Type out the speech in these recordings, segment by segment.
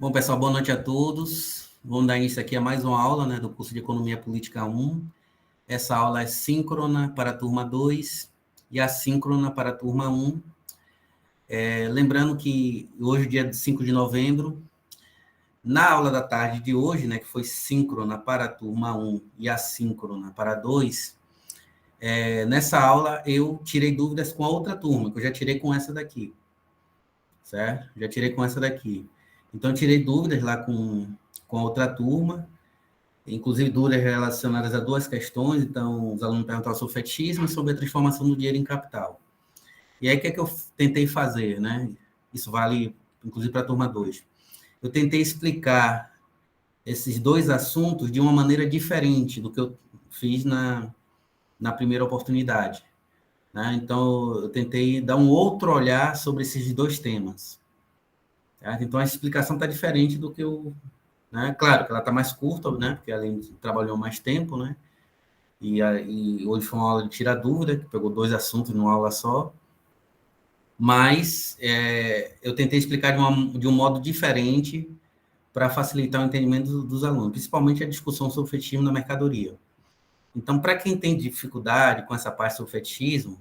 Bom, pessoal, boa noite a todos. Vamos dar início aqui a mais uma aula, né, do curso de Economia Política 1. Essa aula é síncrona para a turma 2 e assíncrona para a turma 1. Lembrando que hoje, dia 5 de novembro, na aula da tarde de hoje, né, que foi síncrona para a turma 1 e assíncrona para a 2, nessa aula eu tirei dúvidas com a outra turma, que eu já tirei com essa daqui, certo? Já tirei com essa daqui. Então, eu tirei dúvidas lá com a outra turma, inclusive dúvidas relacionadas a duas questões. Então, os alunos perguntaram sobre o fetichismo e sobre a transformação do dinheiro em capital. E aí, o que é que eu tentei fazer, né? Isso vale, inclusive, para a turma 2. Eu tentei explicar esses dois assuntos de uma maneira diferente do que eu fiz na primeira oportunidade, né? Então, eu tentei dar um outro olhar sobre esses dois temas. Certo? Então, a explicação está diferente do que eu... Né? Claro que ela está mais curta, né? Porque além trabalhou mais tempo, né? E hoje foi uma aula de tirar dúvida, que pegou dois assuntos numa aula só. Mas eu tentei explicar de um modo diferente para facilitar o entendimento dos alunos, principalmente a discussão sobre o fetichismo na mercadoria. Então, para quem tem dificuldade com essa parte sobre o fetichismo,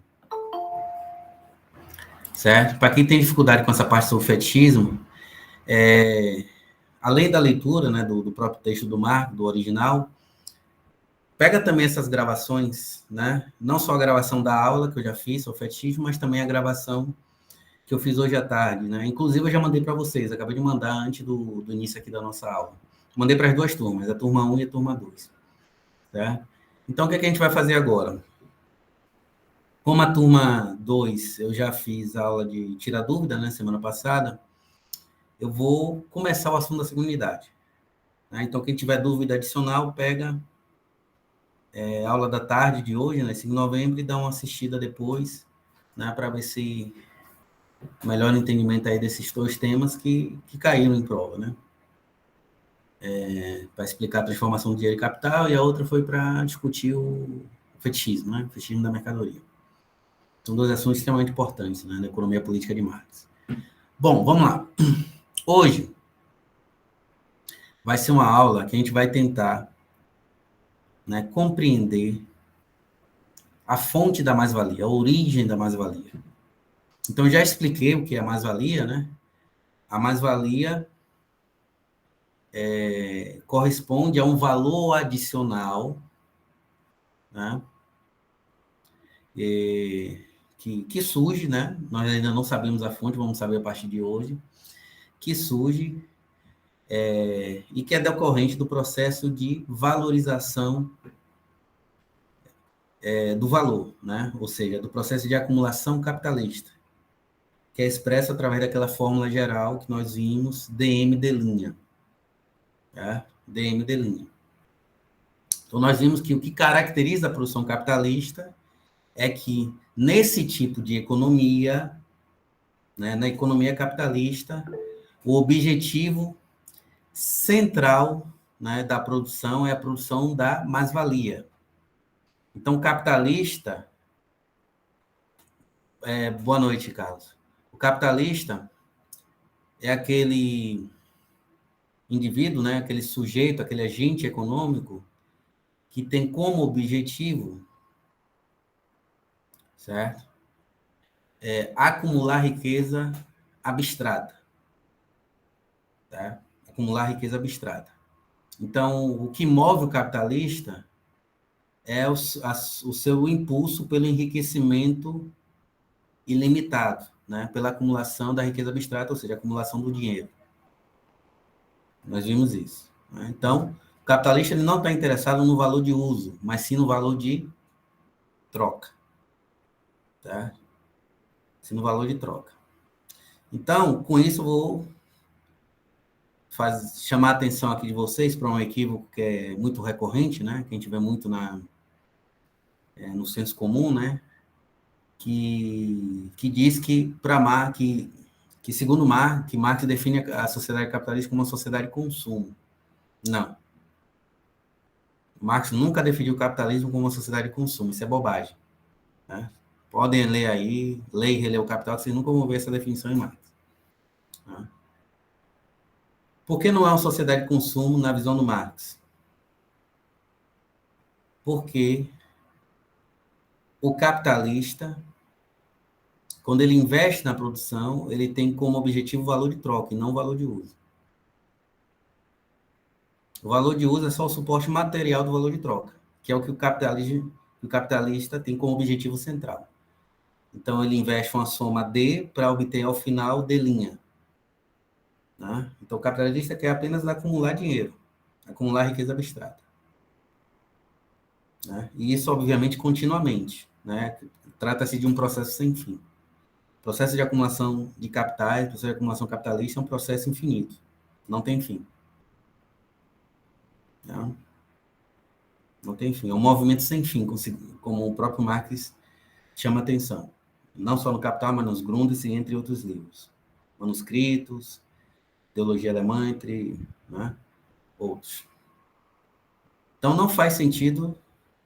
certo? Para quem tem dificuldade com essa parte sobre o fetichismo, além da leitura, né, do próprio texto do Marco, do original, pega também essas gravações, né? Não só a gravação da aula que eu já fiz sobre fetichismo, mas também a gravação que eu fiz hoje à tarde, né? Inclusive, eu já mandei para vocês, acabei de mandar antes do início aqui da nossa aula. Mandei para as duas turmas, a turma 1 e a turma 2. Certo? Então, o que a gente vai fazer agora? Como a turma 2 eu já fiz a aula de tirar dúvida, né, semana passada, eu vou começar o assunto da segunda unidade. Né? Então, quem tiver dúvida adicional, pega a aula da tarde de hoje, né, 5 de novembro, e dá uma assistida depois, né, para ver se melhor entendimento aí desses dois temas que caíram em prova, né? Para explicar a transformação do dinheiro em capital, e a outra foi para discutir o fetichismo, né? O fetichismo da mercadoria. São dois assuntos extremamente importantes, né, na economia política de Marx. Bom, vamos lá. Hoje vai ser uma aula que a gente vai tentar, né, compreender a fonte da mais-valia, a origem da mais-valia. Então, eu já expliquei o que é a mais-valia, né? A mais-valia corresponde a um valor adicional, né? Que surge, né? Nós ainda não sabemos a fonte, vamos saber a partir de hoje, que surge e que é decorrente do processo de valorização do valor, né? Ou seja, do processo de acumulação capitalista, que é expresso através daquela fórmula geral que nós vimos, dm'. Tá? dm'. Então, nós vimos que o que caracteriza a produção capitalista é que, nesse tipo de economia, né, na economia capitalista, o objetivo central, né, da produção é a produção da mais-valia. Então, o capitalista... boa noite, Carlos. O capitalista é aquele indivíduo, né, aquele sujeito, aquele agente econômico que tem como objetivo, certo? Acumular riqueza abstrata, tá? Acumular riqueza abstrata. Então, o que move o capitalista é o seu impulso pelo enriquecimento ilimitado, né? Pela acumulação da riqueza abstrata, ou seja, a acumulação do dinheiro. Nós vimos isso. Né? Então, o capitalista ele não está interessado no valor de uso, mas sim no valor de troca. Tá? Sim no valor de troca. Então, com isso, eu vou chamar a atenção aqui de vocês para um equívoco que é muito recorrente, né? Que a gente vê muito no senso comum, né? Que diz que, que segundo Marx, que Marx define a sociedade capitalista como uma sociedade de consumo. Não. Marx nunca definiu o capitalismo como uma sociedade de consumo. Isso é bobagem. Né? Podem ler aí, ler e reler o Capital, vocês nunca vão ver essa definição em Marx. Né? Por que não é uma sociedade de consumo na visão do Marx? Porque o capitalista, quando ele investe na produção, ele tem como objetivo o valor de troca e não o valor de uso. O valor de uso é só o suporte material do valor de troca, que é o que o capitalista tem como objetivo central. Então, ele investe uma soma D para obter, ao final, D'. Né? Então, o capitalista quer apenas acumular dinheiro, acumular riqueza abstrata. Né? E isso, obviamente, continuamente. Né? Trata-se de um processo sem fim. O processo de acumulação de capitais, o processo de acumulação capitalista é um processo infinito. Não tem fim. Não, não tem fim. É um movimento sem fim, como o próprio Marx chama atenção. Não só no Capital, mas nos Grundrisse e entre outros livros. Manuscritos, Teologia Alemã, entre, né, outros. Então, não faz sentido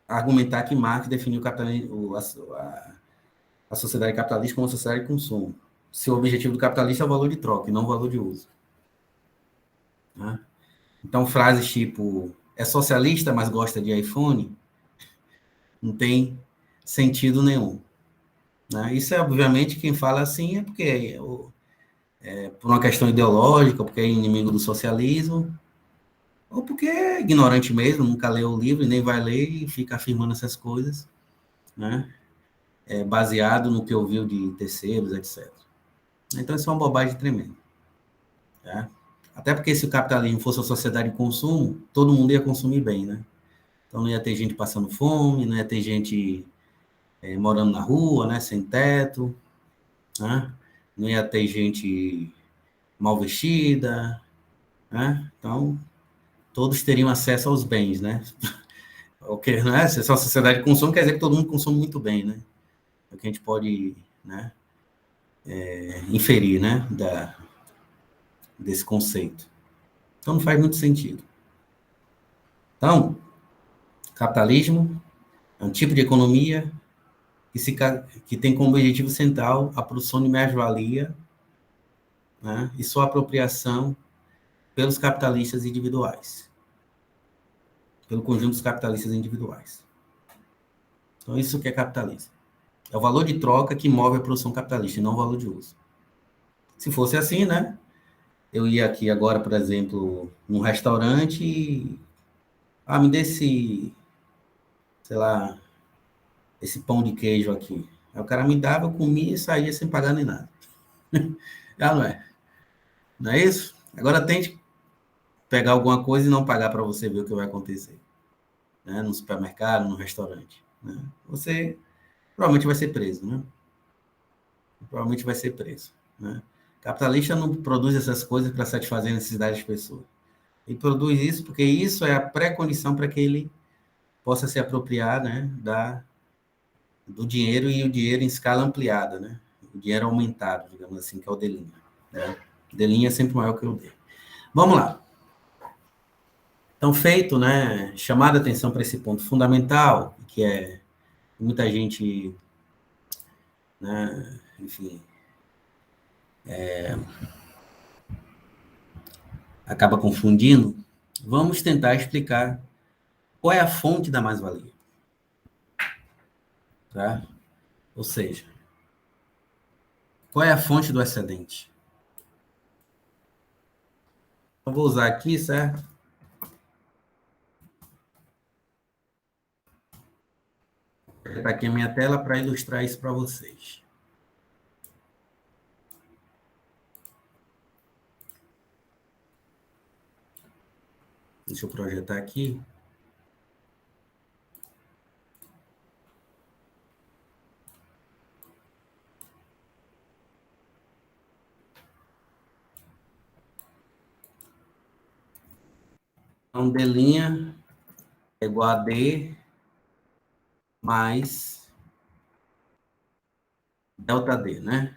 argumentar que Marx definiu o capitalismo, a sociedade capitalista como uma sociedade de consumo. Se o objetivo do capitalista é o valor de troca e não o valor de uso. Né? Então, frases tipo, é socialista, mas gosta de iPhone, não tem sentido nenhum. Né? Isso é, obviamente, quem fala assim é porque por uma questão ideológica, porque é inimigo do socialismo, ou porque é ignorante mesmo, nunca leu o livro e nem vai ler e fica afirmando essas coisas, né? Baseado no que ouviu de terceiros, etc. Então, isso é uma bobagem tremenda. Tá? Até porque se o capitalismo fosse uma sociedade de consumo, todo mundo ia consumir bem, né? Então, não ia ter gente passando fome, não ia ter gente morando na rua, né, sem teto, né? Não ia ter gente mal vestida, né? Então, todos teriam acesso aos bens, né? O que, né? Se é uma sociedade de consumo, quer dizer que todo mundo consome muito bem, né? É o que a gente pode, né, inferir, né, desse conceito. Então, não faz muito sentido. Então, capitalismo é um tipo de economia que tem como objetivo central a produção de mais-valia, né, e sua apropriação pelos capitalistas individuais, pelo conjunto dos capitalistas individuais. Então, isso que é capitalismo. É o valor de troca que move a produção capitalista, e não o valor de uso. Se fosse assim, né? Eu ia aqui agora, por exemplo, num restaurante e... me dê esse, sei lá, esse pão de queijo aqui. Aí o cara me dava, eu comia e saía sem pagar nem nada. Já não é? Não é isso? Agora tente pegar alguma coisa e não pagar para você ver o que vai acontecer. Né? No supermercado, no restaurante. Né? Você provavelmente vai ser preso, né? Provavelmente vai ser preso. Né? Capitalista não produz essas coisas para satisfazer a necessidade das pessoas. Ele produz isso porque isso é a pré-condição para que ele possa se apropriar, né, do dinheiro e o dinheiro em escala ampliada, né? O dinheiro aumentado, digamos assim, que é o D'. Né? O D' é sempre maior que o D. Vamos lá. Então, feito, né, chamada a atenção para esse ponto fundamental, que é muita gente, né, enfim, acaba confundindo, vamos tentar explicar qual é a fonte da mais-valia. Tá? Ou seja, qual é a fonte do excedente? Eu vou usar aqui, certo? Vou botar aqui a minha tela para ilustrar isso para vocês. Deixa eu projetar aqui. Então, D' é igual a D mais delta D, né?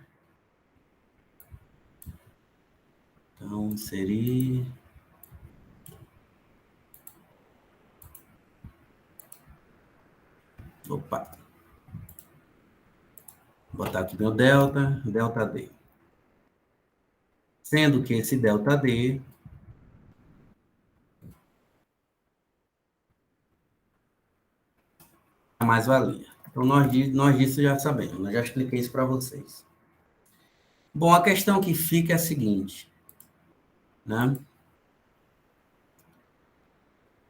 Então, seria... Opa! Vou botar aqui meu delta D. Sendo que esse delta D mais-valia. Então, nós disso já sabemos, eu já expliquei isso para vocês. Bom, a questão que fica é a seguinte, né?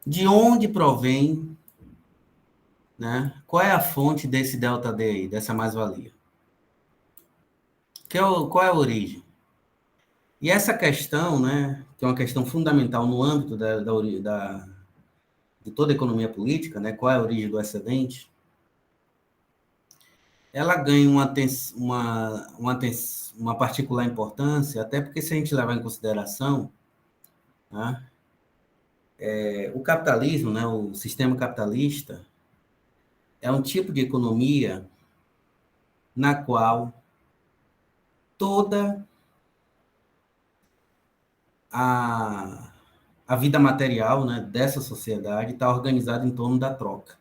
De onde provém, né? Qual é a fonte desse delta D aí, dessa mais-valia? Qual é a origem? E essa questão, né, que é uma questão fundamental no âmbito de toda a economia política, né, qual é a origem do excedente, ela ganha uma particular importância, até porque se a gente levar em consideração, né, o capitalismo, né, o sistema capitalista, é um tipo de economia na qual toda a vida material, né, dessa sociedade está organizada em torno da troca,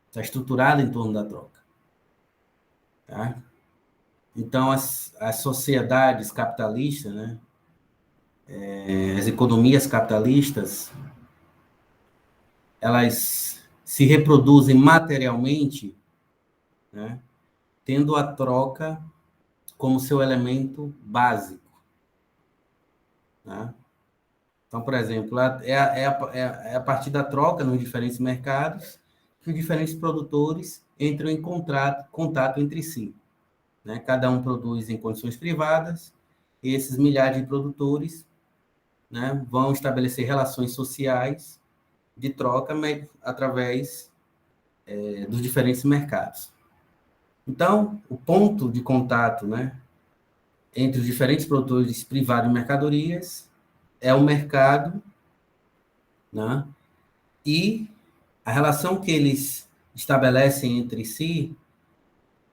está estruturada em torno da troca. Tá? Então, as sociedades capitalistas, né, as economias capitalistas, elas se reproduzem materialmente, né, tendo a troca como seu elemento básico. Né? Então, por exemplo, é a partir da troca nos diferentes mercados que os diferentes produtores entram em contato entre si. Né? Cada um produz em condições privadas, e esses milhares de produtores, né, vão estabelecer relações sociais de troca através dos diferentes mercados. Então, o ponto de contato, né, entre os diferentes produtores privados de mercadorias é o mercado, né, e a relação que eles estabelecem entre si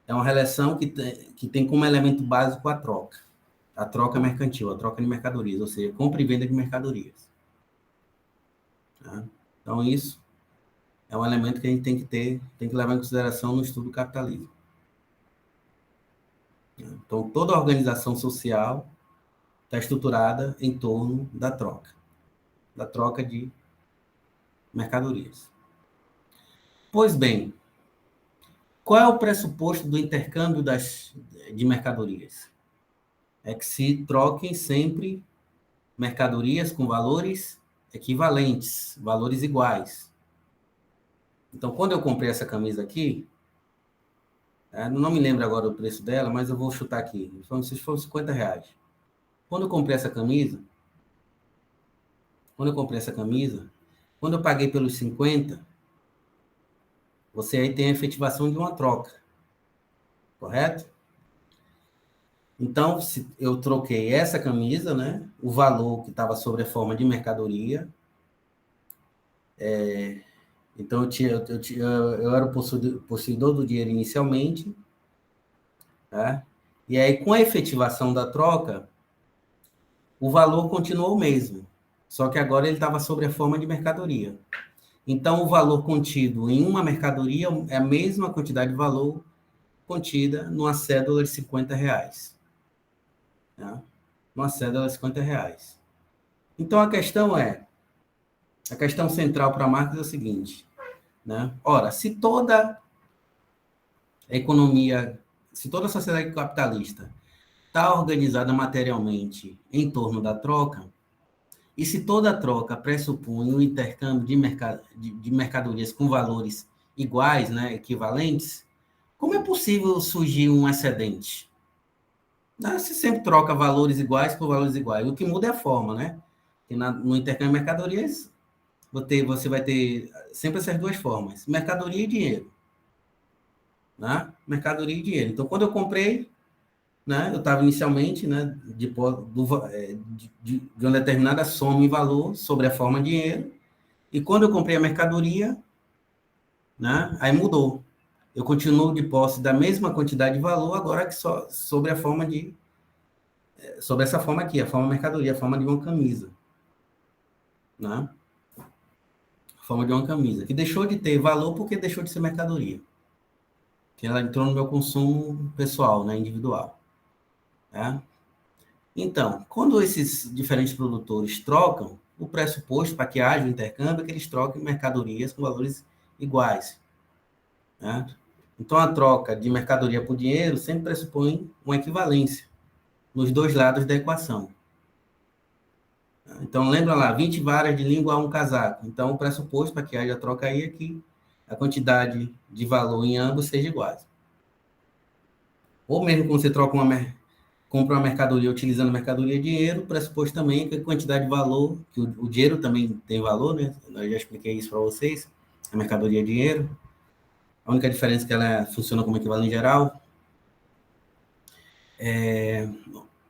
é uma relação que tem como elemento básico a troca mercantil, a troca de mercadorias, ou seja, compra e venda de mercadorias. Tá? Então, isso é um elemento que a gente tem que levar em consideração no estudo do capitalismo. Então, toda organização social está estruturada em torno da troca de mercadorias. Pois bem, qual é o pressuposto do intercâmbio de mercadorias? É que se troquem sempre mercadorias com valores equivalentes, valores iguais. Então, quando eu comprei essa camisa aqui, não me lembro agora o preço dela, mas eu vou chutar aqui. Foram R$50. Quando eu comprei essa camisa, quando eu paguei pelos 50, você aí tem a efetivação de uma troca, correto? Então, se eu troquei essa camisa, né, o valor que estava sobre a forma de mercadoria, então eu era o possuidor do dinheiro inicialmente, tá? E aí, com a efetivação da troca, o valor continuou o mesmo, só que agora ele estava sobre a forma de mercadoria. Então, o valor contido em uma mercadoria é a mesma quantidade de valor contida numa cédula de R$50. Tá? Uma cédula de R$50. Então, a questão central para Marx é o seguinte, né? Ora, se toda a sociedade capitalista está organizada materialmente em torno da troca, e se toda a troca pressupõe o intercâmbio de mercadorias com valores iguais, né, equivalentes, como é possível surgir um excedente? Você sempre troca valores iguais por valores iguais. O que muda é a forma, né? E no intercâmbio de mercadorias, você vai ter sempre essas duas formas: mercadoria e dinheiro. Né? Mercadoria e dinheiro. Então, quando eu comprei, né, eu estava inicialmente, né, de uma determinada soma em valor sobre a forma de dinheiro, e quando eu comprei a mercadoria, né, aí mudou. Eu continuo de posse da mesma quantidade de valor, agora que só sobre sobre essa forma aqui, a forma mercadoria, a forma de uma camisa. Né? A forma de uma camisa, que deixou de ter valor porque deixou de ser mercadoria. Que ela entrou no meu consumo pessoal, né, individual. Tá? Então, quando esses diferentes produtores trocam, o pressuposto para que haja o intercâmbio é que eles troquem mercadorias com valores iguais. né? Então, a troca de mercadoria por dinheiro sempre pressupõe uma equivalência nos dois lados da equação. Então, lembra lá, 20 varas de língua a um casaco. Então, o pressuposto para que haja troca aí é que a quantidade de valor em ambos seja iguais. Ou mesmo quando você compra uma mercadoria utilizando mercadoria e dinheiro, o pressuposto também é que a quantidade de valor, que o dinheiro também tem valor, né? Eu já expliquei isso para vocês, a mercadoria é dinheiro. A única diferença é que ela funciona como equivalente geral.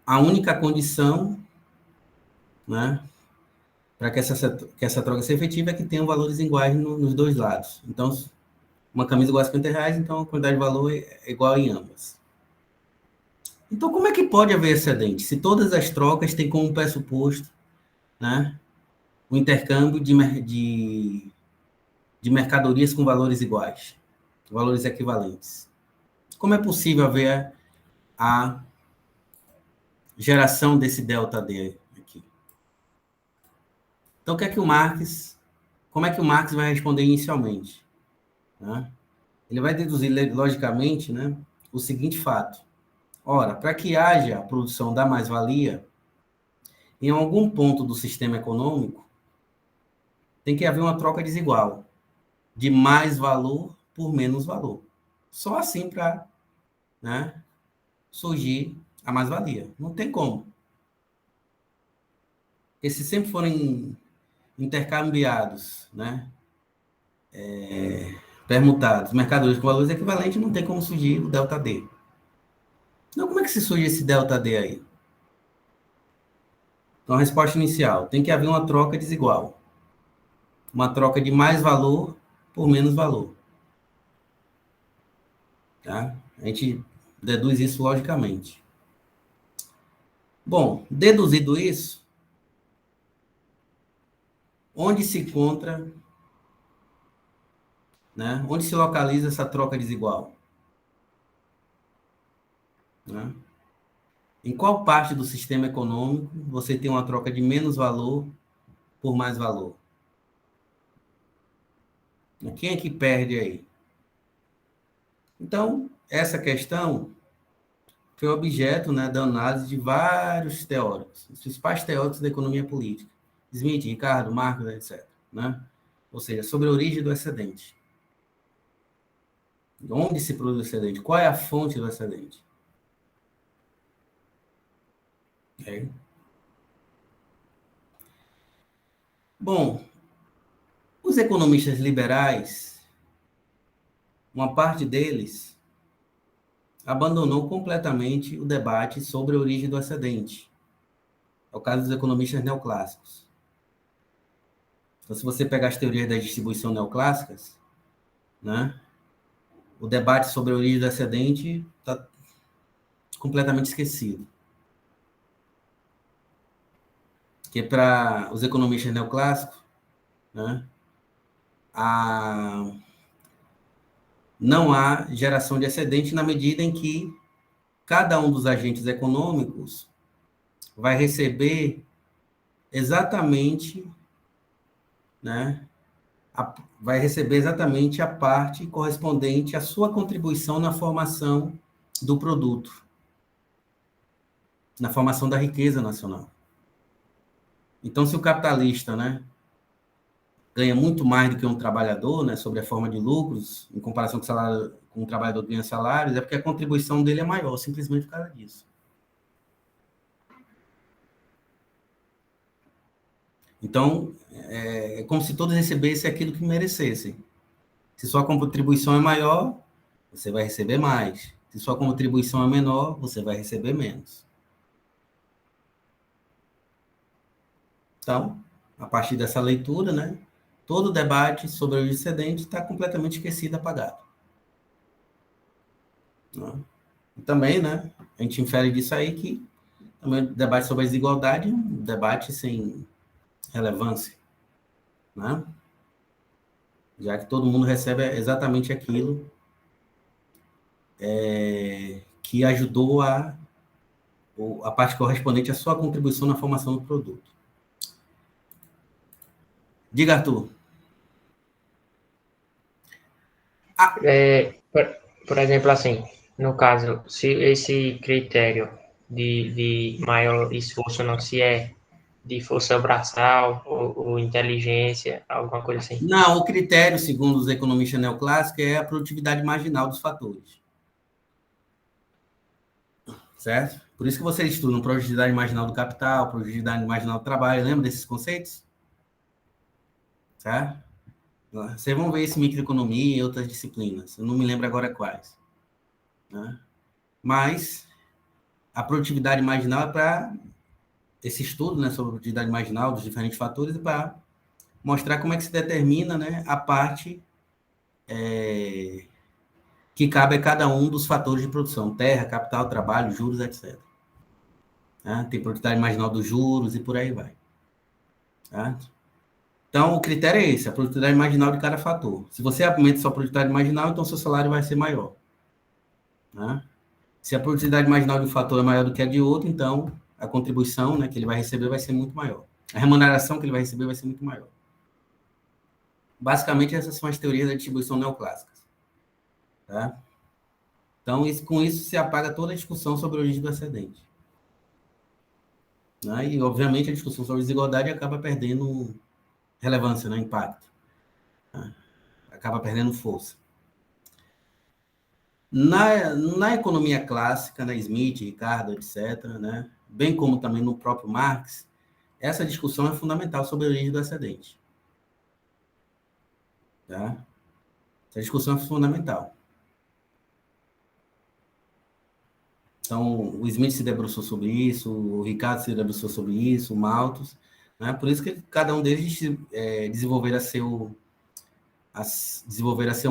A única condição, né, para que essa troca seja efetiva é que tenham valores iguais nos dois lados. Então, uma camisa igual a R$50, então a quantidade de valor é igual em ambas. Então, como é que pode haver excedente? Se todas as trocas têm como pressuposto, né, o intercâmbio de mercadorias com valores iguais, valores equivalentes. Como é possível haver a geração desse delta D aqui? Então, como é que o Marx vai responder inicialmente? Né? Ele vai deduzir, logicamente, né, o seguinte fato. Ora, para que haja a produção da mais-valia, em algum ponto do sistema econômico, tem que haver uma troca desigual de mais valor por menos valor. Só assim para, né, surgir a mais-valia. Não tem como. Porque se sempre forem intercambiados, né, permutados, mercadorias com valores equivalentes, não tem como surgir o delta D. Então, como é que se surge esse delta D aí? Então, a resposta inicial, tem que haver uma troca desigual. Uma troca de mais valor por menos valor. Tá? A gente deduz isso logicamente. Bom, deduzido isso, onde se encontra, né? Onde se localiza essa troca desigual? Né? Em qual parte do sistema econômico você tem uma troca de menos valor por mais valor? Quem é que perde aí? Então, essa questão foi objeto, né, da análise de vários teóricos, os principais teóricos da economia política. Smith, Ricardo, Marx, etc. Né? Ou seja, sobre a origem do excedente. Onde se produz o excedente? Qual é a fonte do excedente? Okay. Bom, os economistas liberais, uma parte deles abandonou completamente o debate sobre a origem do excedente. É o caso dos economistas neoclássicos. Então, se você pegar as teorias da distribuição neoclássicas, né, o debate sobre a origem do excedente está completamente esquecido. Porque para os economistas neoclássicos, né, não há geração de excedente na medida em que cada um dos agentes econômicos vai receber exatamente, né, vai receber exatamente a parte correspondente à sua contribuição na formação do produto, na formação da riqueza nacional. Então, se o capitalista, né, ganha muito mais do que um trabalhador, né, sobre a forma de lucros, em comparação com o salário, com o trabalhador que ganha salários, é porque a contribuição dele é maior, simplesmente por causa disso. Então, é como se todos recebessem aquilo que merecessem. Se sua contribuição é maior, você vai receber mais. Se sua contribuição é menor, você vai receber menos. Então, a partir dessa leitura, né, todo o debate sobre o excedente está completamente esquecido, apagado. Né? E também, né, a gente infere disso aí que também o debate sobre a desigualdade é um debate sem relevância, né? Já que todo mundo recebe exatamente aquilo que ajudou a parte correspondente à sua contribuição na formação do produto. Diga, Arthur. Por exemplo, assim, no caso, se esse critério de maior esforço não se é de força braçal ou inteligência, alguma coisa assim. Não, o critério, segundo os economistas neoclássicos, é a produtividade marginal dos fatores. Certo? Por isso que vocês estudam produtividade marginal do capital, produtividade marginal do trabalho, lembra desses conceitos? Certo? Vocês vão ver isso em microeconomia e outras disciplinas. Eu não me lembro agora quais. Né? Mas a produtividade marginal é para esse estudo, né, sobre a produtividade marginal dos diferentes fatores e para mostrar como é que se determina, né, a parte que cabe a cada um dos fatores de produção: terra, capital, trabalho, juros, etc. Né? Tem produtividade marginal dos juros e por aí vai. Certo? Então, o critério é esse, a produtividade marginal de cada fator. Se você aumenta sua produtividade marginal, então seu salário vai ser maior. Né? Se a produtividade marginal de um fator é maior do que a de outro, então a contribuição, né, que ele vai receber vai ser muito maior. A remuneração que ele vai receber vai ser muito maior. Basicamente, essas são as teorias da distribuição neoclássicas. Tá? Então, com isso se apaga toda a discussão sobre a origem do excedente. Né? E, obviamente, a discussão sobre desigualdade acaba perdendo relevância, né? Impacto. Né? Acaba perdendo força. Na economia clássica, na Smith, Ricardo, etc., né? Bem como também no próprio Marx, essa discussão é fundamental sobre a origem do excedente. Tá? Essa discussão é fundamental. Então, o Smith se debruçou sobre isso, o Ricardo se debruçou sobre isso, o Malthus, né? Por isso que cada um deles desenvolver a seu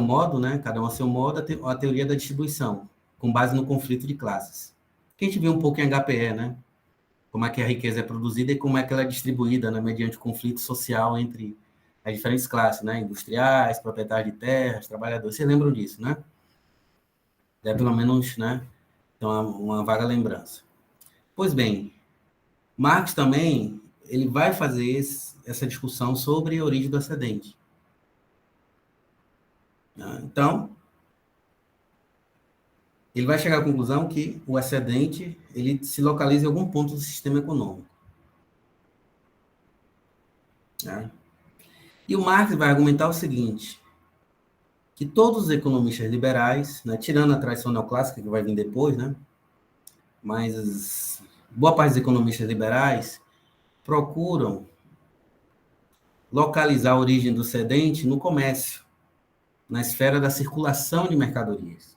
modo, né? Cada um a seu modo, a teoria da distribuição, com base no conflito de classes. Que a gente viu um pouco em HPE, né? Como é que a riqueza é produzida e como é que ela é distribuída, né? Mediante o conflito social entre as diferentes classes, né? Industriais, proprietários de terras, trabalhadores. Vocês lembram disso, né? Pelo menos, né? Então, uma vaga lembrança. Pois bem, Marx também ele vai fazer essa discussão sobre a origem do excedente. Então, ele vai chegar à conclusão que o excedente ele se localiza em algum ponto do sistema econômico. Né? E o Marx vai argumentar o seguinte, que todos os economistas liberais, né, tirando a tradição neoclássica, que vai vir depois, né, mas boa parte dos economistas liberais procuram localizar a origem do excedente no comércio, na esfera da circulação de mercadorias.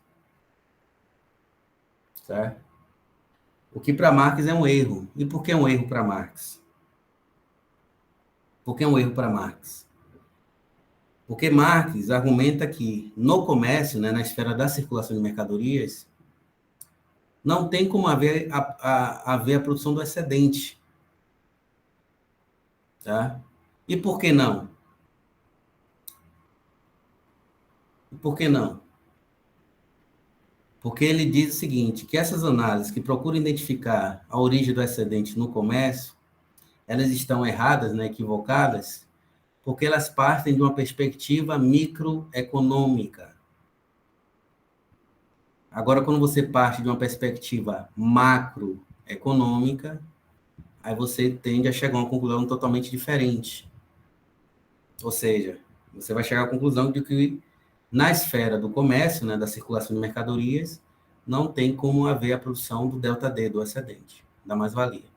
Certo? O que para Marx é um erro. E por que é um erro para Marx? Por que é um erro para Marx? Porque Marx argumenta que no comércio, né, na esfera da circulação de mercadorias, não tem como haver a produção do excedente. Tá? E por que não? Por que não? Porque ele diz o seguinte, que essas análises que procuram identificar a origem do excedente no comércio, elas estão erradas, né, equivocadas, porque elas partem de uma perspectiva microeconômica. Agora, quando você parte de uma perspectiva macroeconômica, aí você tende a chegar a uma conclusão totalmente diferente. Ou seja, você vai chegar à conclusão de que na esfera do comércio, né, da circulação de mercadorias, não tem como haver a produção do ΔD, do excedente, da mais-valia.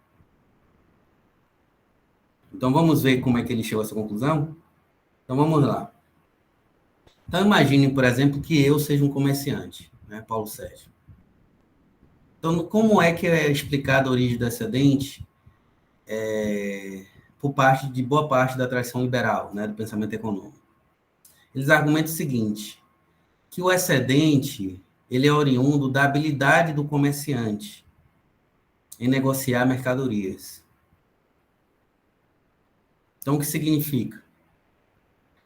Então, vamos ver como é que ele chegou a essa conclusão? Então, vamos lá. Então, imagine, por exemplo, que eu seja um comerciante, né, Paulo Sérgio. Então, como é que é explicada a origem do excedente por parte de boa parte da tradição liberal, né, do pensamento econômico? Eles argumentam o seguinte, que o excedente ele é oriundo da habilidade do comerciante em negociar mercadorias. Então, o que significa?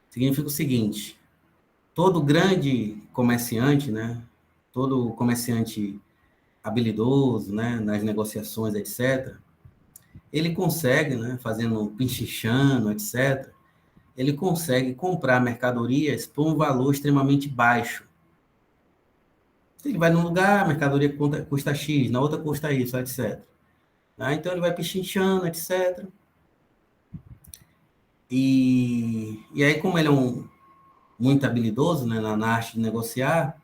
Significa o seguinte, todo grande comerciante, né, todo comerciante habilidoso, né, nas negociações, etc., ele consegue, né, fazendo pinchichando, etc., ele consegue comprar mercadorias por um valor extremamente baixo. Ele vai num lugar, a mercadoria custa X, na outra custa Y, etc. Então, ele vai pechinchando, etc. E aí, como ele é muito habilidoso, né, na arte de negociar,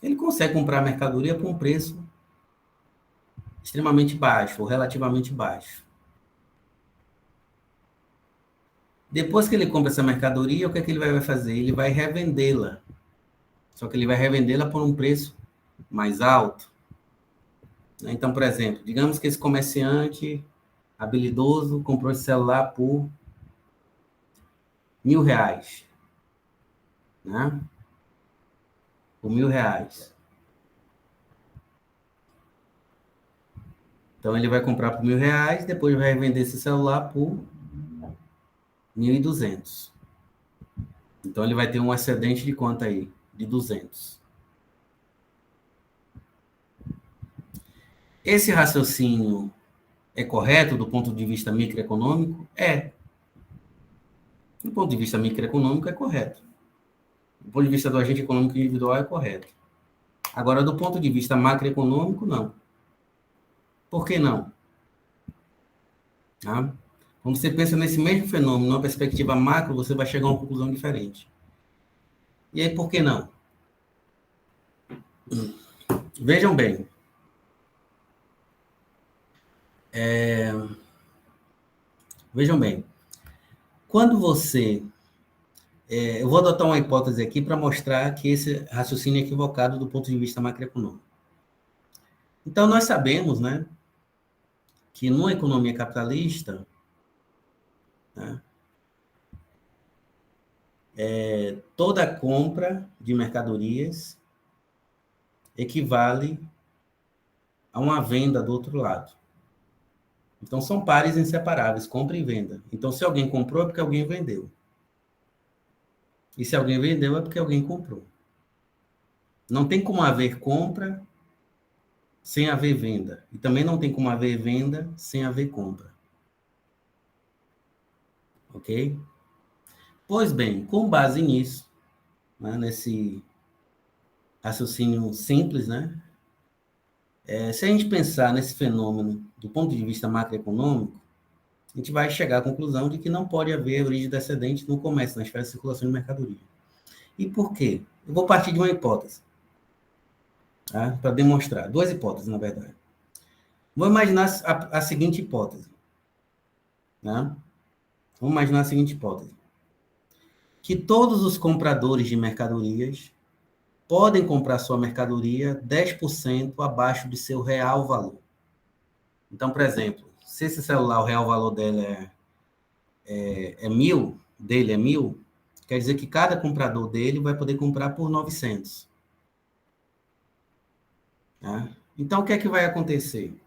ele consegue comprar a mercadoria por um preço extremamente baixo, ou relativamente baixo. Depois que ele compra essa mercadoria, o que é que ele vai fazer? Ele vai revendê-la. Só que ele vai revendê-la por um preço mais alto. Então, por exemplo, digamos que esse comerciante habilidoso comprou esse celular por R$1.000, né? Por R$1.000. Então, ele vai comprar por R$1.000, depois vai vender esse celular por 1.200. Então, ele vai ter um excedente de quanto aí? De 200. Esse raciocínio é correto do ponto de vista microeconômico? É. Do ponto de vista microeconômico, é correto. Do ponto de vista do agente econômico individual, é correto. Agora, do ponto de vista macroeconômico, não. Por que não? Tá? Quando você pensa nesse mesmo fenômeno, numa perspectiva macro, você vai chegar a uma conclusão diferente. E aí, por que não? Vejam bem. Vejam bem. Quando você... eu vou adotar uma hipótese aqui para mostrar que esse raciocínio é equivocado do ponto de vista macroeconômico. Então, nós sabemos, né, que numa economia capitalista, né, toda compra de mercadorias equivale a uma venda do outro lado. Então, são pares inseparáveis, compra e venda. Então, se alguém comprou, é porque alguém vendeu. E se alguém vendeu, é porque alguém comprou. Não tem como haver compra sem haver venda. E também não tem como haver venda sem haver compra. Ok? Pois bem, com base nisso, né, nesse raciocínio simples, né? Se a gente pensar nesse fenômeno do ponto de vista macroeconômico, a gente vai chegar à conclusão de que não pode haver origem descendente no comércio, na esfera de circulação de mercadoria. E por quê? Eu vou partir de uma hipótese, tá? Para demonstrar. Duas hipóteses, na verdade. Vou imaginar a seguinte hipótese. Né? Vamos imaginar a seguinte hipótese. Que todos os compradores de mercadorias podem comprar sua mercadoria 10% abaixo de seu real valor. Então, por exemplo, se esse celular, o real valor dele é 1.000, dele é 1.000, quer dizer que cada comprador dele vai poder comprar por 900. Tá? Então, o que é que vai acontecer?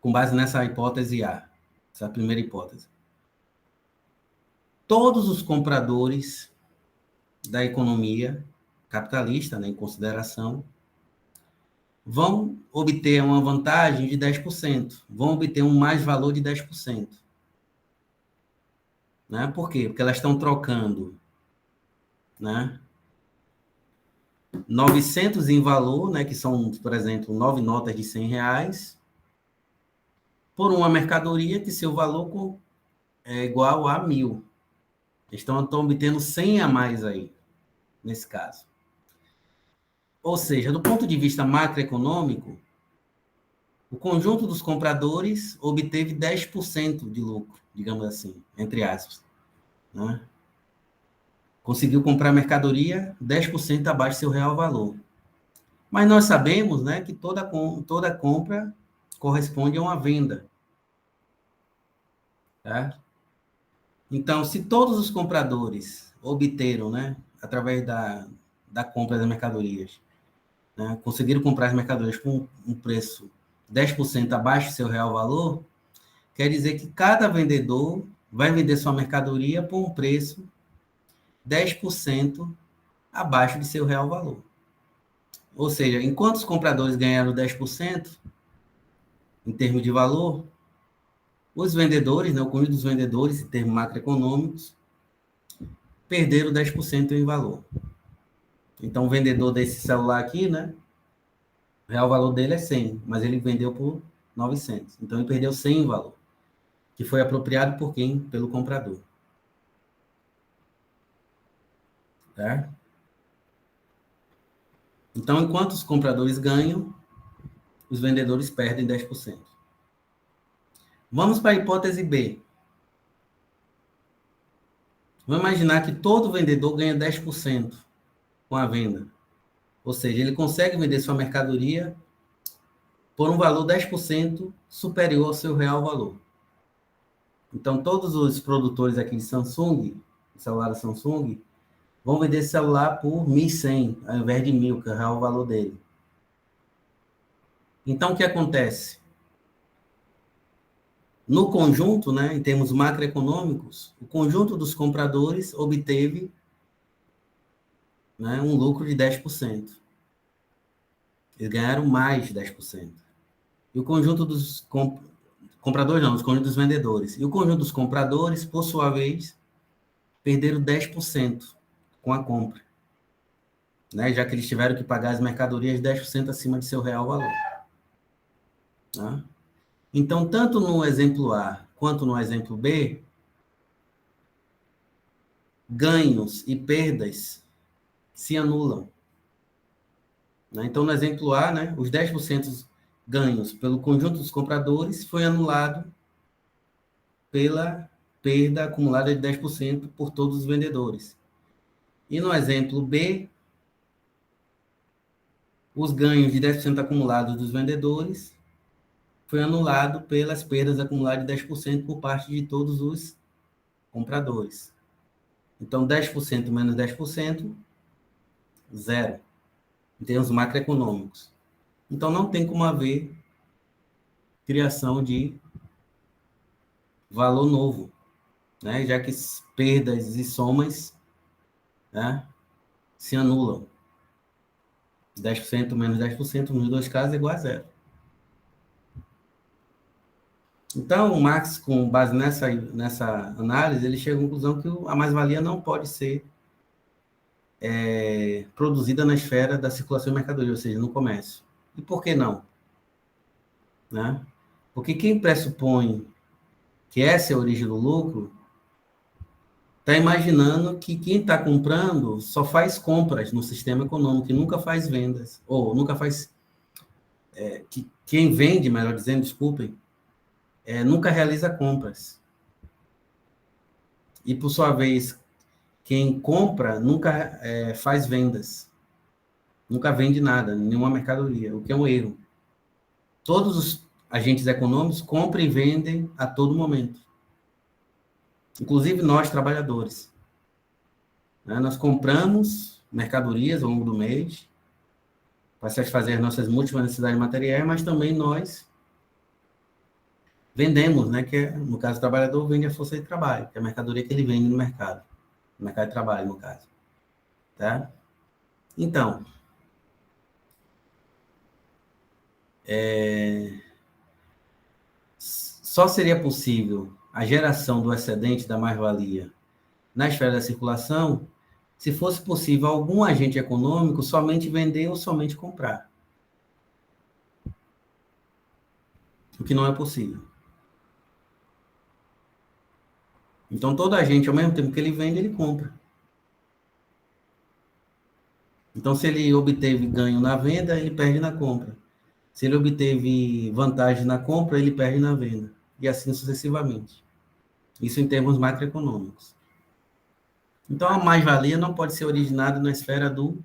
Com base nessa hipótese A, essa primeira hipótese. Todos os compradores da economia capitalista, né, em consideração, vão obter uma vantagem de 10%, vão obter um mais valor de 10%. Né? Por quê? Porque elas estão trocando, né, 900 em valor, né, que são, por exemplo, 9 notas de R$100, por uma mercadoria que seu valor é igual a 1.000. Estão obtendo 100 a mais aí, nesse caso. Ou seja, do ponto de vista macroeconômico, o conjunto dos compradores obteve 10% de lucro, digamos assim, entre aspas. Né? Conseguiu comprar mercadoria 10% abaixo do seu real valor. Mas nós sabemos, né, que toda compra corresponde a uma venda. Tá? Então, se todos os compradores obteram, né, através da compra das mercadorias, né, conseguiram comprar as mercadorias com um preço 10% abaixo do seu real valor, quer dizer que cada vendedor vai vender sua mercadoria por um preço 10% abaixo de seu real valor. Ou seja, enquanto os compradores ganharam 10% em termos de valor, os vendedores, né, o conjunto dos vendedores, em termos macroeconômicos, perderam 10% em valor. Então, o vendedor desse celular aqui, né? O real valor dele é 100, mas ele vendeu por 900. Então, ele perdeu 100 em valor, que foi apropriado por quem? Pelo comprador. Tá? Então, enquanto os compradores ganham, os vendedores perdem 10%. Vamos para a hipótese B. Vamos imaginar que todo vendedor ganha 10% com a venda. Ou seja, ele consegue vender sua mercadoria por um valor 10% superior ao seu real valor. Então, todos os produtores aqui de Samsung, celular da Samsung, vão vender esse celular por 1.100, ao invés de 1.000, que é o real valor dele. Então, o que acontece? No conjunto, né, em termos macroeconômicos, o conjunto dos compradores obteve, né, um lucro de 10%. Eles ganharam mais de 10%. E o conjunto dos compradores, não, os conjuntos dos vendedores. E o conjunto dos compradores, por sua vez, perderam 10% com a compra. Né, já que eles tiveram que pagar as mercadorias 10% acima de seu real valor. Tá? Então, tanto no exemplo A quanto no exemplo B, ganhos e perdas se anulam. Né? Então, no exemplo A, né, os 10% ganhos pelo conjunto dos compradores foi anulado pela perda acumulada de 10% por todos os vendedores. E no exemplo B, os ganhos de 10% acumulados dos vendedores foi anulado pelas perdas acumuladas de 10% por parte de todos os compradores. Então, 10% menos 10%, zero, em termos macroeconômicos. Então, não tem como haver criação de valor novo, né? Já que perdas e somas, né, se anulam. 10% menos 10% nos dois casos é igual a zero. Então, o Marx, com base nessa análise, ele chega à conclusão que a mais-valia não pode ser produzida na esfera da circulação de mercadoria, ou seja, no comércio. E por que não? Né? Porque quem pressupõe que essa é a origem do lucro está imaginando que quem está comprando só faz compras no sistema econômico e nunca faz vendas, ou nunca faz... que quem vende, melhor dizendo, desculpem, nunca realiza compras. E, por sua vez, quem compra nunca faz vendas. Nunca vende nada, nenhuma mercadoria, o que é um erro. Todos os agentes econômicos compram e vendem a todo momento. Inclusive nós, trabalhadores. Né? Nós compramos mercadorias ao longo do mês para satisfazer nossas múltiplas necessidades materiais, mas também nós vendemos, né? Que no caso, o trabalhador vende a força de trabalho, que é a mercadoria que ele vende no mercado de trabalho, no caso. Tá? Então, só seria possível a geração do excedente da mais-valia na esfera da circulação se fosse possível algum agente econômico somente vender ou somente comprar. O que não é possível. Então, todo agente, ao mesmo tempo que ele vende, ele compra. Então, se ele obteve ganho na venda, ele perde na compra. Se ele obteve vantagem na compra, ele perde na venda. E assim sucessivamente. Isso em termos macroeconômicos. Então, a mais-valia não pode ser originada na esfera do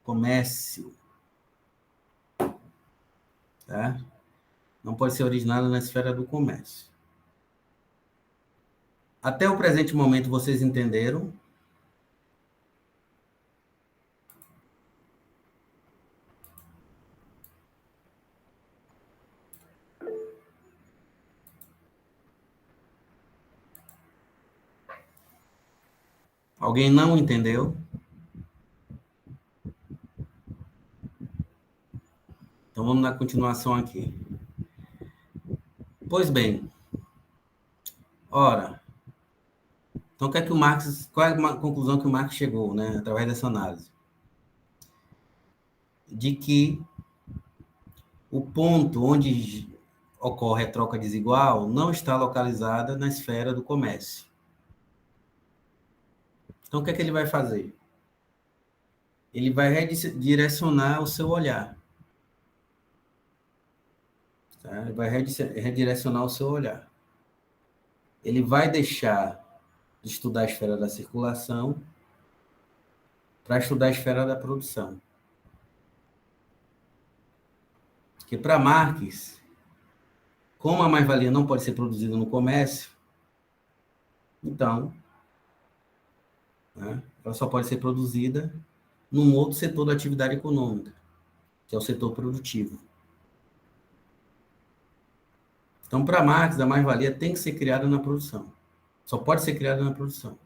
comércio. Tá? Não pode ser originada na esfera do comércio. Até o presente momento, vocês entenderam? Alguém não entendeu? Então, vamos na continuação aqui. Pois bem, ora, Então, qual é a conclusão que o Marx chegou, né, através dessa análise? De que o ponto onde ocorre a troca desigual não está localizada na esfera do comércio. Então, o que é que ele vai fazer? Ele vai redirecionar o seu olhar. Tá? Ele vai redirecionar o seu olhar. Ele vai deixar de estudar a esfera da circulação para estudar a esfera da produção. Porque para Marx, como a mais-valia não pode ser produzida no comércio, então, né, ela só pode ser produzida num outro setor da atividade econômica, que é o setor produtivo. Então, para Marx, a mais-valia tem que ser criada na produção. Só pode ser criada na produção.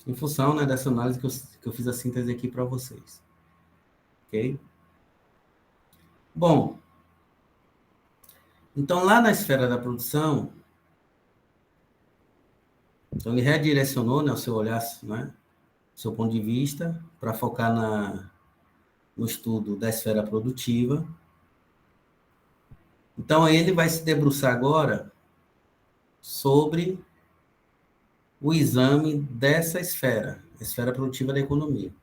Em função, né, dessa análise que eu fiz a síntese aqui para vocês. Ok? Bom, então lá na esfera da produção, então ele redirecionou, né, o seu olhar, né, o seu ponto de vista, para focar no estudo da esfera produtiva. Então ele vai se debruçar agora sobre o exame dessa esfera, a esfera produtiva da economia.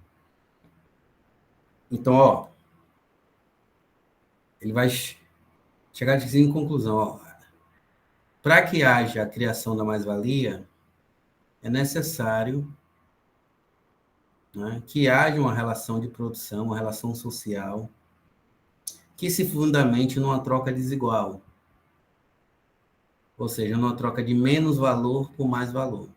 Então, ó, ele vai chegar em conclusão, ó, para que haja a criação da mais-valia, é necessário, né, que haja uma relação de produção, uma relação social, que se fundamente numa troca desigual. Ou seja, numa troca de menos valor por mais valor.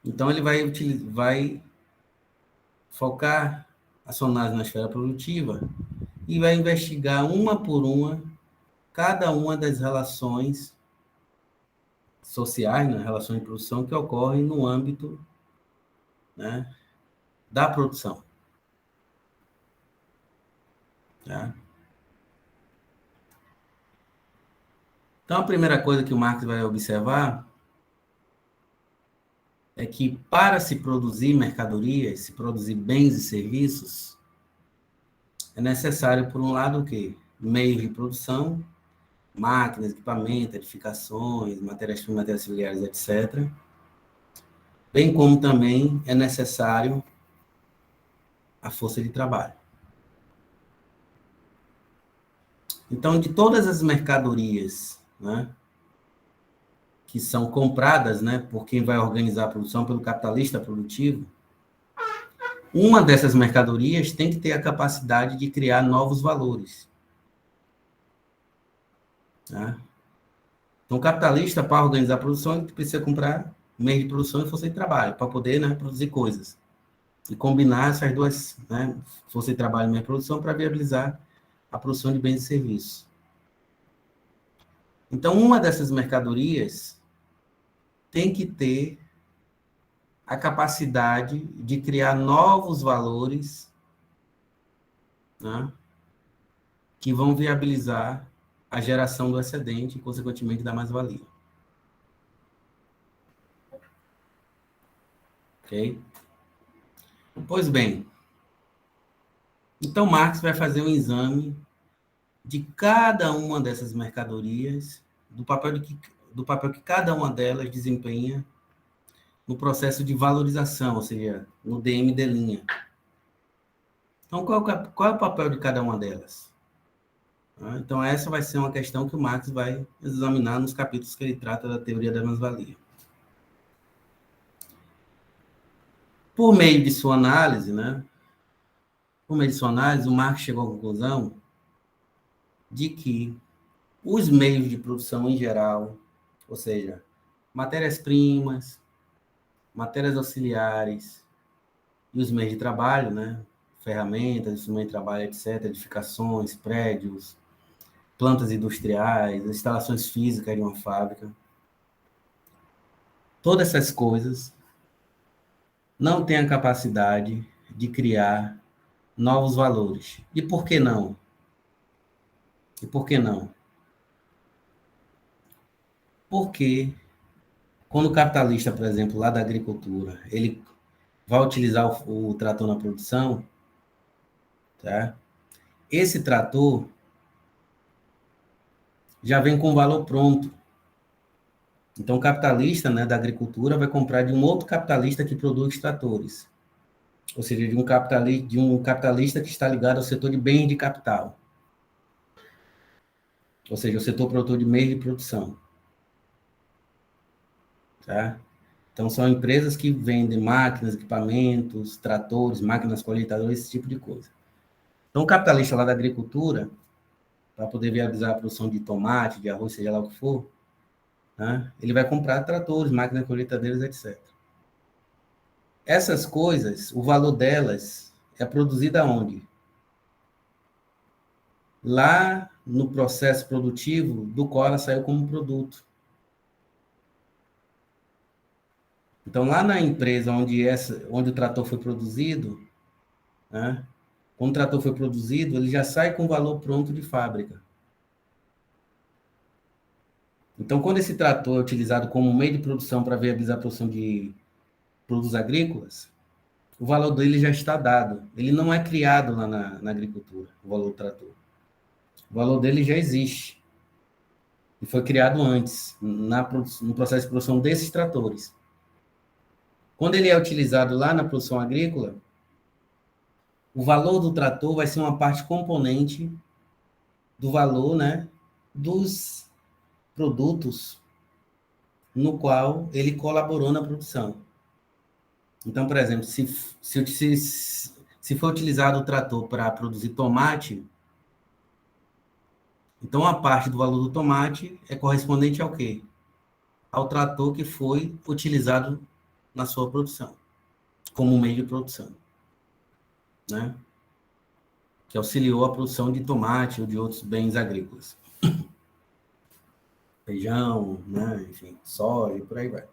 Então, ele vai focar a sua análise na esfera produtiva e vai investigar uma por uma cada uma das relações sociais, né, relações de produção que ocorrem no âmbito, né, da produção. Tá? Então, a primeira coisa que o Marx vai observar é que para se produzir mercadorias, se produzir bens e serviços, é necessário, por um lado, o quê? Meios de produção, máquinas, equipamentos, edificações, matérias-primas, matérias auxiliares, etc. Bem como também é necessário a força de trabalho. Então, de todas as mercadorias, né, que são compradas, né, por quem vai organizar a produção, pelo capitalista produtivo, uma dessas mercadorias tem que ter a capacidade de criar novos valores. Tá? Então, o capitalista, para organizar a produção, ele precisa comprar meio de produção e força de trabalho, para poder, né, produzir coisas. E combinar essas duas, né, força de trabalho e meio de produção, para viabilizar a produção de bens e serviços. Então, uma dessas mercadorias tem que ter a capacidade de criar novos valores, né, que vão viabilizar a geração do excedente e, consequentemente, da mais-valia. Ok? Pois bem, então Marx vai fazer um exame de cada uma dessas mercadorias, do papel que cada uma delas desempenha no processo de valorização, ou seja, no DM'. Então, qual é o papel de cada uma delas? Então, essa vai ser uma questão que o Marx vai examinar nos capítulos que ele trata da teoria da mais-valia. Por meio de sua análise, né? Por meio de sua análise, o Marx chegou à conclusão de que os meios de produção em geral, ou seja, matérias-primas, matérias auxiliares e os meios de trabalho, né? Ferramentas, instrumentos de trabalho, etc., edificações, prédios, plantas industriais, instalações físicas de uma fábrica. Todas essas coisas não têm a capacidade de criar novos valores. E por que não? E por que não? Porque quando o capitalista, por exemplo, lá da agricultura, ele vai utilizar o trator na produção, tá? Esse trator já vem com o valor pronto. Então, o capitalista, né, da agricultura vai comprar de um outro capitalista que produz tratores. Ou seja, de um capitalista que está ligado ao setor de bens de capital. Ou seja, o setor produtor de meios de produção. Tá? Então, são empresas que vendem máquinas, equipamentos, tratores, máquinas colheitadoras, esse tipo de coisa. Então, o capitalista lá da agricultura, para poder viabilizar a produção de tomate, de arroz, seja lá o que for, né, ele vai comprar tratores, máquinas colheitadeiras, etc. Essas coisas, o valor delas é produzido aonde? Lá no processo produtivo do qual ela saiu como produto. Então, lá na empresa onde o trator foi produzido, né, quando o trator foi produzido, ele já sai com o valor pronto de fábrica. Então, quando esse trator é utilizado como meio de produção para viabilizar a produção de produtos agrícolas, o valor dele já está dado. Ele não é criado lá na agricultura, o valor do trator. O valor dele já existe. E foi criado antes, no processo de produção desses tratores. Quando ele é utilizado lá na produção agrícola, o valor do trator vai ser uma parte componente do valor, né, dos produtos no qual ele colaborou na produção. Então, por exemplo, se for utilizado o trator para produzir tomate, então a parte do valor do tomate é correspondente ao quê? Ao trator que foi utilizado na sua produção, como meio de produção, né? Que auxiliou a produção de tomate ou de outros bens agrícolas. Feijão, né? Enfim, soja e por aí vai.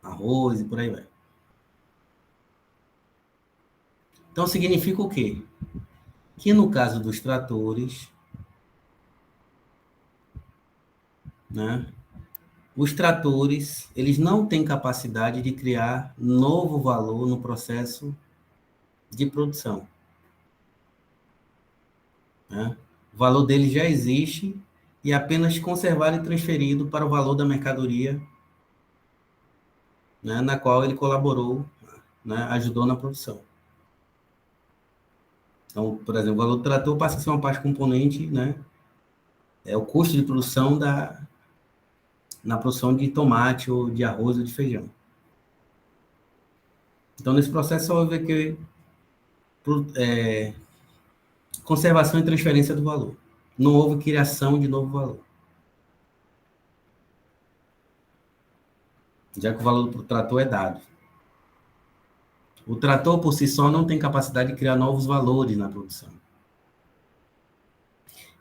Arroz e por aí vai. Então, significa o quê? Que no caso dos tratores, né? Os tratores, eles não têm capacidade de criar novo valor no processo de produção, né? O valor dele já existe e é apenas conservado e transferido para o valor da mercadoria, né, na qual ele colaborou, né, ajudou na produção. Então, por exemplo, o valor do trator passa a ser uma parte componente, né, é o custo de produção na produção de tomate ou de arroz ou de feijão. Então, nesse processo, só houve que conservação e transferência do valor. Não houve criação de novo valor. Já que o valor do trator é dado. O trator, por si só, não tem capacidade de criar novos valores na produção.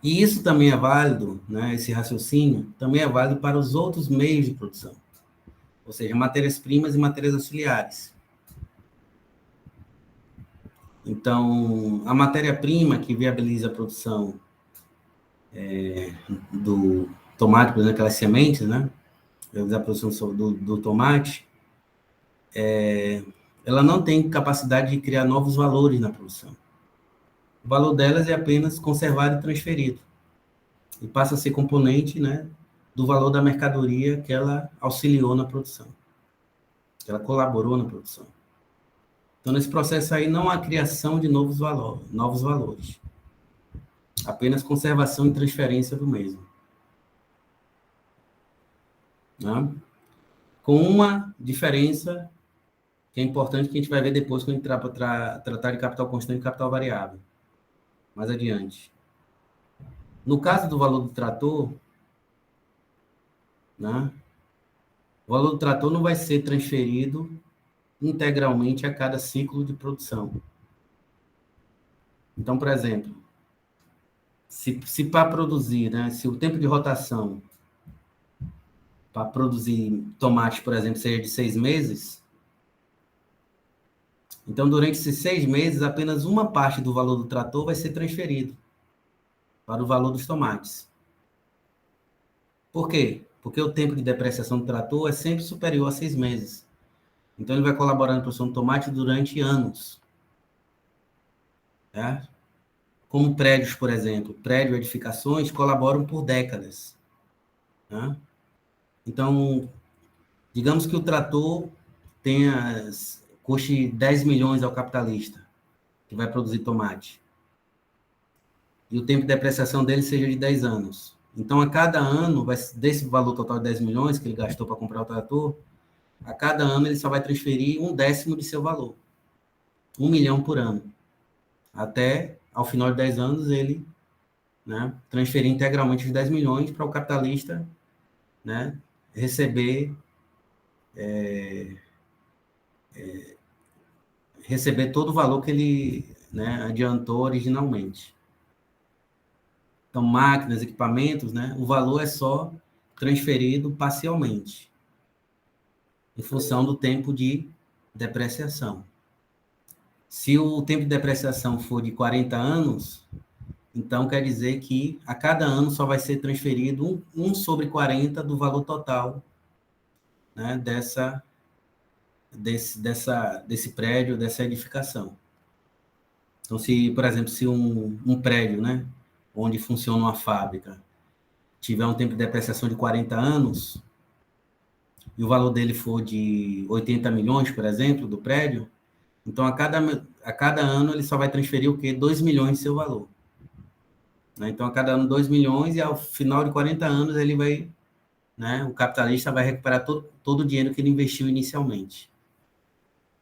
E isso também é válido, né, esse raciocínio, também é válido para os outros meios de produção. Ou seja, matérias-primas e matérias auxiliares. Então, a matéria-prima que viabiliza a produção do tomate, por exemplo, aquelas sementes, né? Viabilizar a produção do tomate, ela não tem capacidade de criar novos valores na produção. O valor delas é apenas conservado e transferido. E passa a ser componente, né, do valor da mercadoria que ela auxiliou na produção. Que ela colaborou na produção. Então, nesse processo aí, não há criação de novos valores. Apenas conservação e transferência do mesmo. Né? Com uma diferença que é importante que a gente vai ver depois quando a gente tratar de capital constante e capital variável. Mais adiante. No caso do valor do trator, né, o valor do trator não vai ser transferido integralmente a cada ciclo de produção. Então, por exemplo, se para produzir, né, se o tempo de rotação para produzir tomate, por exemplo, seja de 6 meses, então, durante esses 6 meses, apenas uma parte do valor do trator vai ser transferido para o valor dos tomates. Por quê? Porque o tempo de depreciação do trator é sempre superior a 6 meses. Então, ele vai colaborar na produção do tomate durante anos. Certo? Como prédios, por exemplo. Prédio, edificações colaboram por décadas. Né? Então, digamos que o trator custe 10 milhões ao capitalista, que vai produzir tomate. E o tempo de depreciação dele seja de 10 anos. Então, a cada ano, desse valor total de 10 milhões que ele gastou para comprar o trator, a cada ano ele só vai transferir 1/10 de seu valor. 1 milhão por ano. Até, ao final de 10 anos, ele, né, transferir integralmente os 10 milhões para o capitalista, né, receber todo o valor que ele, né, adiantou originalmente. Então, máquinas, equipamentos, né, o valor é só transferido parcialmente, em função do tempo de depreciação. Se o tempo de depreciação for de 40 anos, então quer dizer que a cada ano só vai ser transferido 1/40 do valor total, né, desse prédio, dessa edificação. Então, se, por exemplo, se um prédio, né, onde funciona uma fábrica, tiver um tempo de depreciação de 40 anos, e o valor dele for de 80 milhões, por exemplo, do prédio, então a cada ano ele só vai transferir o quê? 2 milhões de seu valor. Né? Então, a cada ano 2 milhões, e ao final de 40 anos ele vai, né, o capitalista vai recuperar todo o dinheiro que ele investiu inicialmente.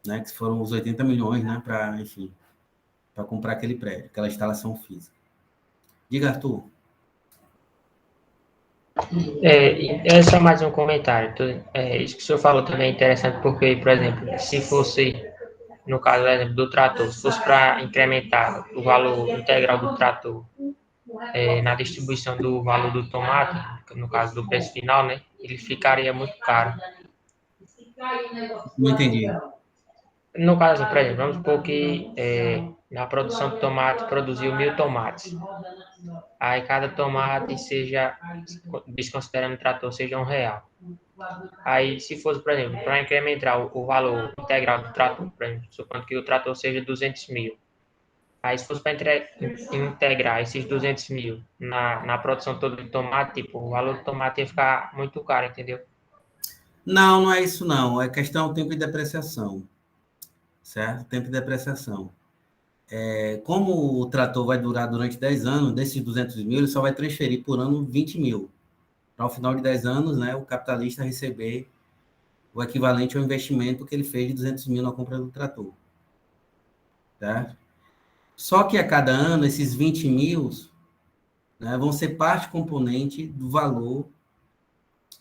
Né, que foram os 80 milhões, né, para comprar aquele prédio, aquela instalação física. Diga, Arthur. É só mais um comentário. Isso que o senhor falou também é interessante, porque, por exemplo, se fosse, no caso, por exemplo, do trator, se fosse para incrementar o valor integral do trator na distribuição do valor do tomate, no caso do preço final, né, ele ficaria muito caro. Não entendi. No caso, por exemplo, vamos supor que na produção de tomate produziu 1.000 tomates. Aí cada tomate seja, desconsiderando o trator, seja R$ 1. Aí, se fosse, por exemplo, para incrementar o valor integral do trator, por exemplo, supondo que o trator seja 200 mil. Aí, se fosse para integrar esses 200 mil na produção toda de tomate, tipo, o valor do tomate ia ficar muito caro, entendeu? Não, não é isso não. É questão do tempo de depreciação. Certo? Tempo de depreciação. Como o trator vai durar durante 10 anos, desses 200 mil, ele só vai transferir por ano 20 mil. Para, ao final de 10 anos, né, o capitalista receber o equivalente ao investimento que ele fez de 200 mil na compra do trator. Certo? Só que a cada ano, esses 20 mil, né, vão ser parte componente do valor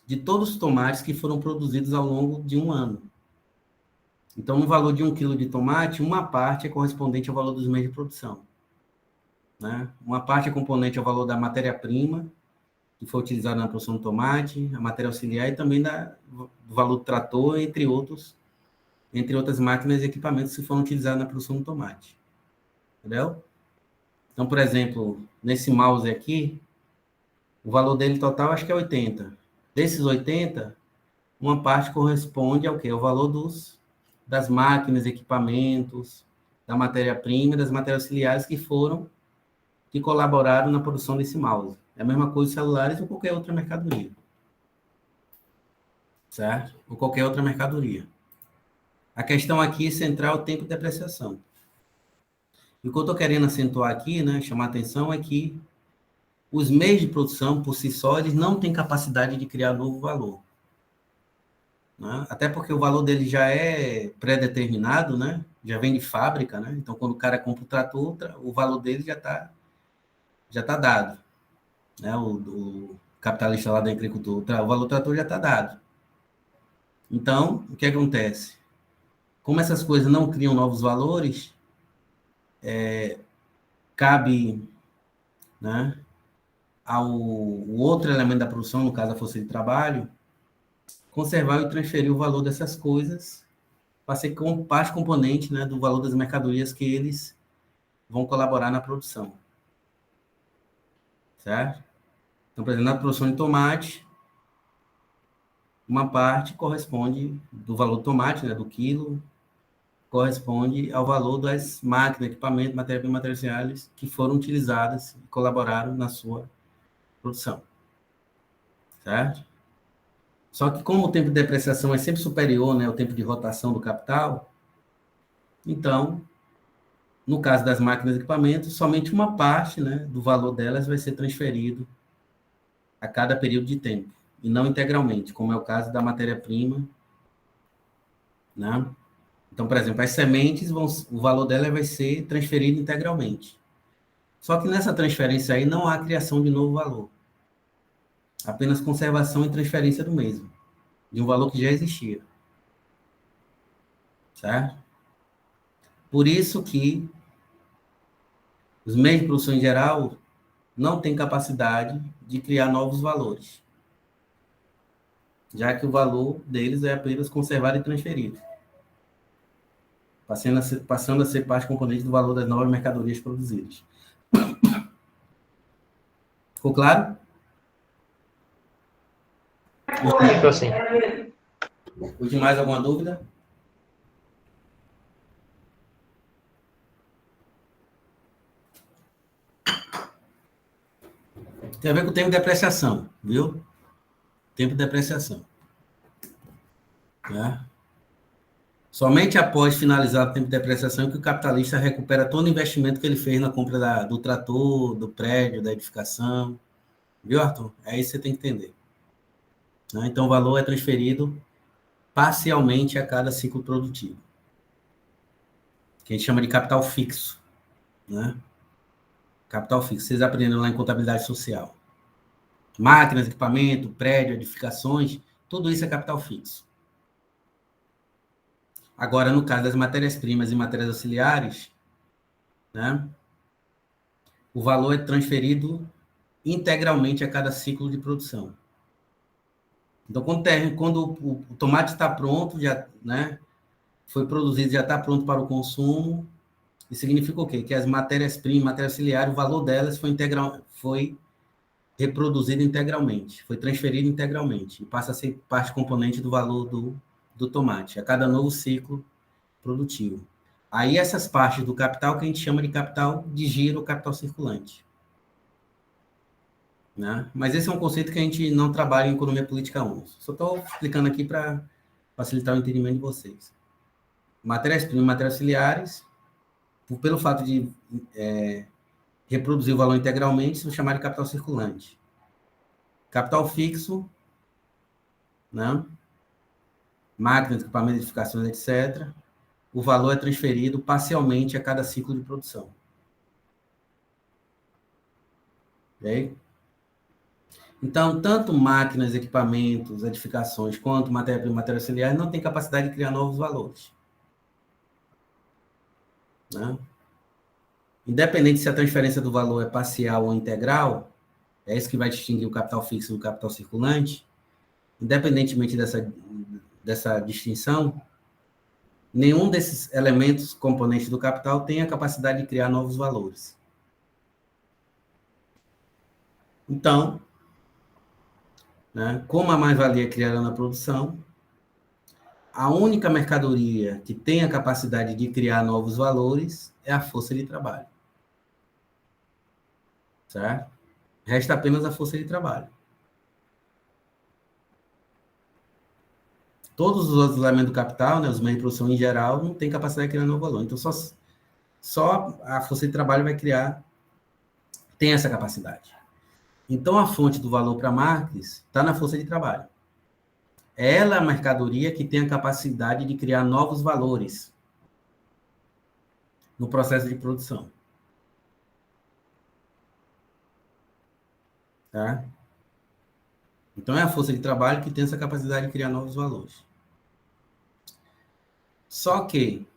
de todos os tomates que foram produzidos ao longo de um ano. Então, no valor de 1 quilo de tomate, uma parte é correspondente ao valor dos meios de produção. Né? Uma parte é componente ao valor da matéria-prima, que foi utilizada na produção do tomate, a matéria auxiliar e também do valor do trator, entre outras máquinas e equipamentos que foram utilizados na produção do tomate. Entendeu? Então, por exemplo, nesse mouse aqui, o valor dele total acho que é 80. Desses 80, uma parte corresponde ao quê? Ao valor das máquinas, equipamentos, da matéria-prima e das matérias auxiliares que colaboraram na produção desse mouse. É a mesma coisa de celulares ou qualquer outra mercadoria. Certo? Ou qualquer outra mercadoria. A questão aqui central é o tempo de depreciação. E o que eu estou querendo acentuar aqui, né, chamar a atenção, é que os meios de produção, por si só, eles não têm capacidade de criar novo valor. Né? Até porque o valor dele já é pré-determinado, né? Já vem de fábrica, né? Então, quando o cara compra o trator, o valor dele já tá dado. Né? O capitalista lá da agricultura, o valor do trator já está dado. Então, o que acontece? Como essas coisas não criam novos valores, cabe, né, ao outro elemento da produção, no caso a força de trabalho, conservar e transferir o valor dessas coisas para ser parte componente, né, do valor das mercadorias que eles vão colaborar na produção. Certo? Então, por exemplo, na produção de tomate, uma parte corresponde do valor do tomate, né, do quilo, corresponde ao valor das máquinas, equipamentos, matérias-primas, materiais que foram utilizadas e colaboraram na sua produção. Certo? Só que como o tempo de depreciação é sempre superior, né, ao tempo de rotação do capital, então, no caso das máquinas e equipamentos, somente uma parte, né, do valor delas vai ser transferido a cada período de tempo, e não integralmente, como é o caso da matéria-prima, né? Então, por exemplo, as sementes, o valor dela vai ser transferido integralmente. Só que nessa transferência aí não há criação de novo valor. Apenas conservação e transferência do mesmo, de um valor que já existia. Certo? Por isso que os meios de produção em geral não têm capacidade de criar novos valores, já que o valor deles é apenas conservado e transferido, passando a ser parte componente do valor das novas mercadorias produzidas. Ficou claro? Ficou assim. Ou mais alguma dúvida? Tem a ver com o tempo de depreciação, viu? Tempo de depreciação. Né? Somente após finalizar o tempo de depreciação que o capitalista recupera todo o investimento que ele fez na compra do trator, do prédio, da edificação. Viu, Arthur? É isso que você tem que entender. Né? Então, o valor é transferido parcialmente a cada ciclo produtivo, que a gente chama de capital fixo. Né? Capital fixo. Vocês aprenderam lá em contabilidade social. Máquinas, equipamento, prédio, edificações, tudo isso é capital fixo. Agora, no caso das matérias-primas e matérias auxiliares, né, o valor é transferido integralmente a cada ciclo de produção. Então, quando o tomate está pronto, já, né, foi produzido, já está pronto para o consumo, isso significa o quê? Que as matérias-primas, matérias auxiliares, o valor delas foi reproduzido integralmente, foi transferido integralmente, e passa a ser parte componente do valor do tomate, a cada novo ciclo produtivo. Aí essas partes do capital que a gente chama de capital de giro ou capital circulante. Né? Mas esse é um conceito que a gente não trabalha em economia política 1. Só estou explicando aqui para facilitar o entendimento de vocês. Matérias-primas, matérias auxiliares, pelo fato de reproduzir o valor integralmente, são chamados de capital circulante. Capital fixo, né? Máquinas, equipamentos, edificações, etc., o valor é transferido parcialmente a cada ciclo de produção. Ok? Então, tanto máquinas, equipamentos, edificações, quanto matéria-prima e matéria auxiliar não têm capacidade de criar novos valores. Né? Independente se a transferência do valor é parcial ou integral, é isso que vai distinguir o capital fixo do capital circulante, independentemente dessa distinção, nenhum desses elementos componentes do capital tem a capacidade de criar novos valores. Então, né, como a mais-valia é criada na produção, a única mercadoria que tem a capacidade de criar novos valores é a força de trabalho. Certo? Resta apenas a força de trabalho. Todos os outros elementos do capital, né, os meios de produção em geral, não têm capacidade de criar novo valor. Então, só a força de trabalho tem essa capacidade. Então, a fonte do valor para Marx está na força de trabalho. Ela é a mercadoria que tem a capacidade de criar novos valores no processo de produção. Tá? Então, é a força de trabalho que tem essa capacidade de criar novos valores. Só que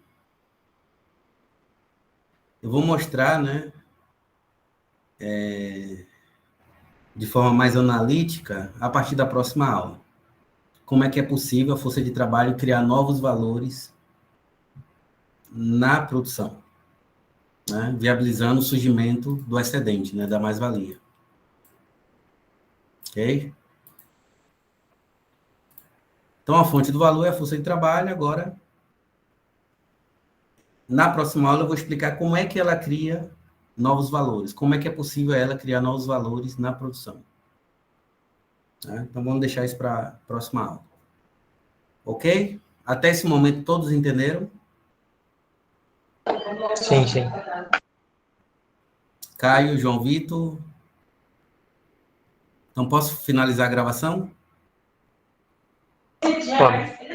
eu vou mostrar, né, de forma mais analítica, a partir da próxima aula, como é que é possível a força de trabalho criar novos valores na produção, né, viabilizando o surgimento do excedente, né, da mais-valia. Ok? Então, a fonte do valor é a força de trabalho. Agora, na próxima aula, eu vou explicar como é que ela cria novos valores, como é que é possível ela criar novos valores na produção. Tá? Então, vamos deixar isso para a próxima aula. Ok? Até esse momento, todos entenderam? Sim, sim. Caio, João Vitor. Então, posso finalizar a gravação? Pode.